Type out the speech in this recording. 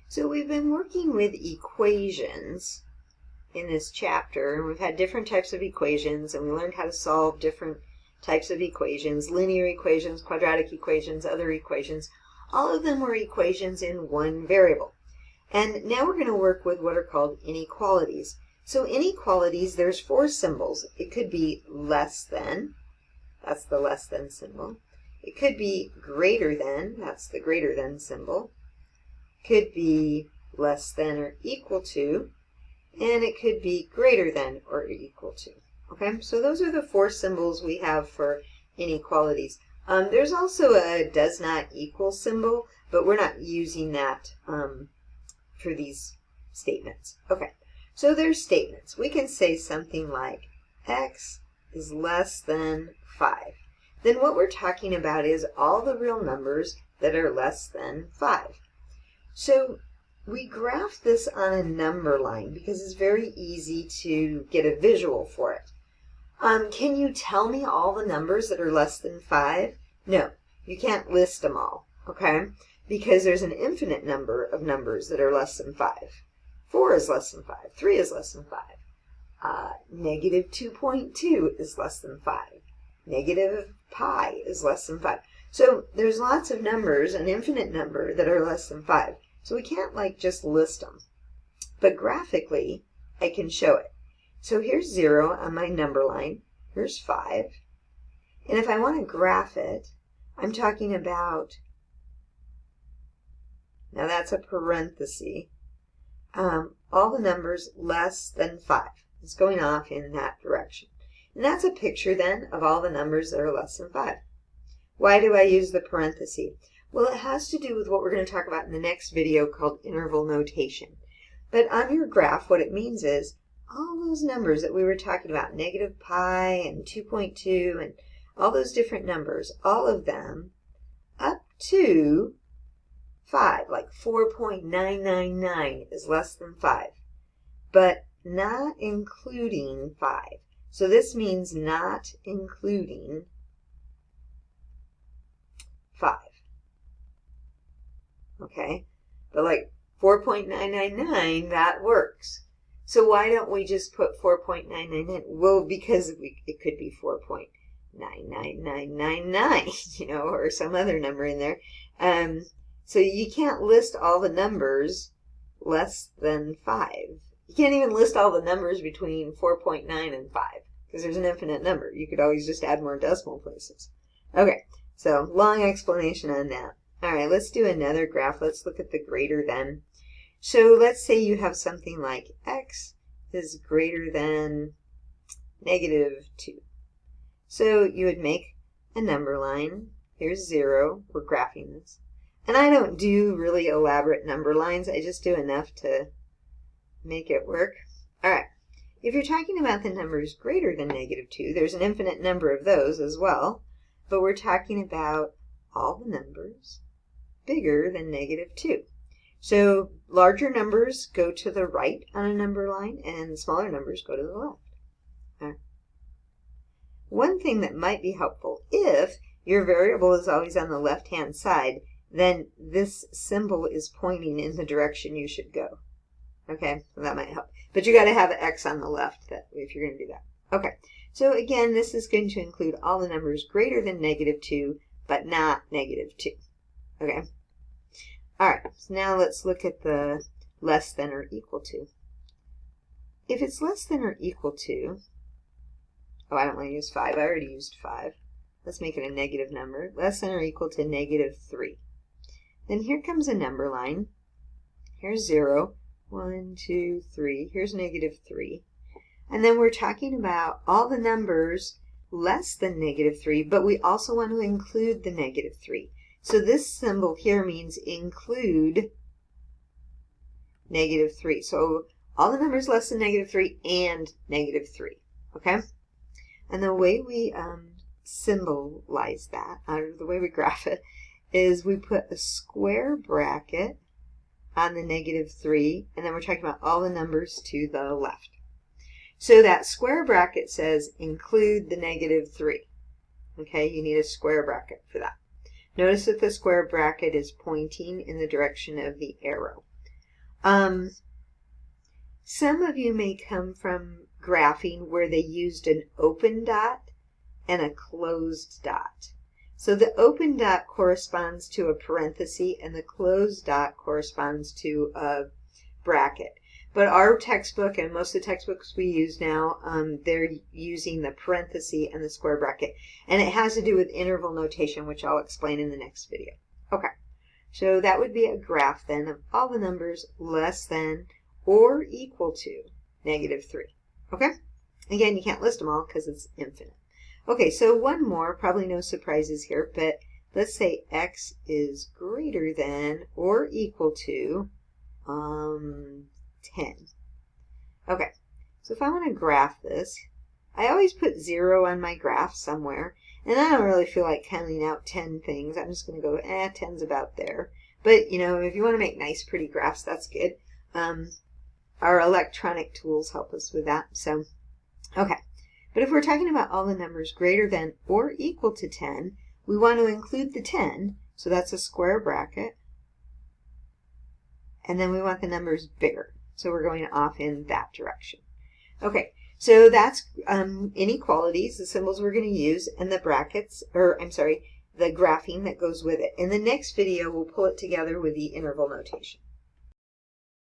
So we've been working with equations in this chapter, and we've had different types of equations, and we learned how to solve different types of equations, linear equations, quadratic equations, other equations. All of them were equations in one variable. And now we're going to work with what are called inequalities. So inequalities, there's four symbols. It could be less than, that's the less than symbol. It could be greater than, that's the greater than symbol. Could be less than or equal to, and it could be greater than or equal to. Okay, so those are the four symbols we have for inequalities. There's also a does not equal symbol, but we're not using that for these statements. Okay, so there's statements. We can say something like x is less than 5. Then what we're talking about is all the real numbers that are less than 5. So we graph this on a number line because it's very easy to get a visual for it. Can you tell me all the numbers that are less than 5? No, you can't list them all, okay? Because there's an infinite number of numbers that are less than 5. 4 is less than 5. 3 is less than 5. Negative 2.2 is less than 5. Negative pi is less than 5. So there's lots of numbers, an infinite number, that are less than 5. So we can't like just list them. But graphically, I can show it. So here's 0 on my number line. Here's 5. And if I want to graph it, I'm talking about, now that's a parenthesis, all the numbers less than 5. It's going off in that direction. And that's a picture then of all the numbers that are less than 5. Why do I use the parenthesis? Well, it has to do with what we're going to talk about in the next video called interval notation. But on your graph, what it means is all those numbers that we were talking about, negative pi and 2.2 and all those different numbers, all of them up to 5, like 4.999 is less than 5, but not including 5. So this means not including 5. Okay, but like 4.999, that works. So why don't we just put 4.999? Well, because it could be 4.99999, you know, or some other number in there. So you can't list all the numbers less than 5. You can't even list all the numbers between 4.9 and 5 because there's an infinite number. You could always just add more decimal places. Okay, so long explanation on that. All right, let's do another graph. Let's look at the greater than. So let's say you have something like x is greater than negative 2. So you would make a number line. Here's 0. We're graphing this. And I don't do really elaborate number lines. I just do enough to make it work. All right. If you're talking about the numbers greater than negative 2, there's an infinite number of those as well. But we're talking about all the numbers bigger than negative 2. So larger numbers go to the right on a number line and smaller numbers go to the left. Right. One thing that might be helpful, if your variable is always on the left-hand side, then this symbol is pointing in the direction you should go. Okay, so that might help. But you got to have an x on the left if you're going to do that. Okay, so again, this is going to include all the numbers greater than negative 2, but not negative 2. Okay. All right, so now let's look at the less than or equal to. If it's less than or equal to, oh, I don't want to use 5. I already used 5. Let's make it a negative number. Less than or equal to negative 3. Then here comes a number line. Here's 0, 1, 2, 3. Here's negative 3. And then we're talking about all the numbers less than negative 3, but we also want to include the negative 3. So this symbol here means include negative 3. So all the numbers less than negative 3 and negative 3. Okay? And the way we symbolize that, or the way we graph it, is we put a square bracket on the negative 3, and then we're talking about all the numbers to the left. So that square bracket says include the negative 3. Okay, you need a square bracket for that. Notice that the square bracket is pointing in the direction of the arrow. Some of you may come from graphing where they used an open dot and a closed dot. So the open dot corresponds to a parenthesis and the closed dot corresponds to a bracket. But our textbook and most of the textbooks we use now, they're using the parenthesis and the square bracket. And it has to do with interval notation, which I'll explain in the next video. Okay, so that would be a graph then of all the numbers less than or equal to -3. Okay? Again, you can't list them all because it's infinite. Okay, so one more, probably no surprises here, but let's say x is greater than or equal to 10. Okay, so if I want to graph this, I always put 0 on my graph somewhere, and I don't really feel like counting out 10 things. I'm just going to go, 10's about there. But, you know, if you want to make nice, pretty graphs, that's good. Our electronic tools help us with that. So, okay. But if we're talking about all the numbers greater than or equal to 10, we want to include the 10, so that's a square bracket. And then we want the numbers bigger, so we're going off in that direction. Okay, so that's inequalities, the symbols we're going to use, and the brackets, or I'm sorry, the graphing that goes with it. In the next video, we'll pull it together with the interval notation.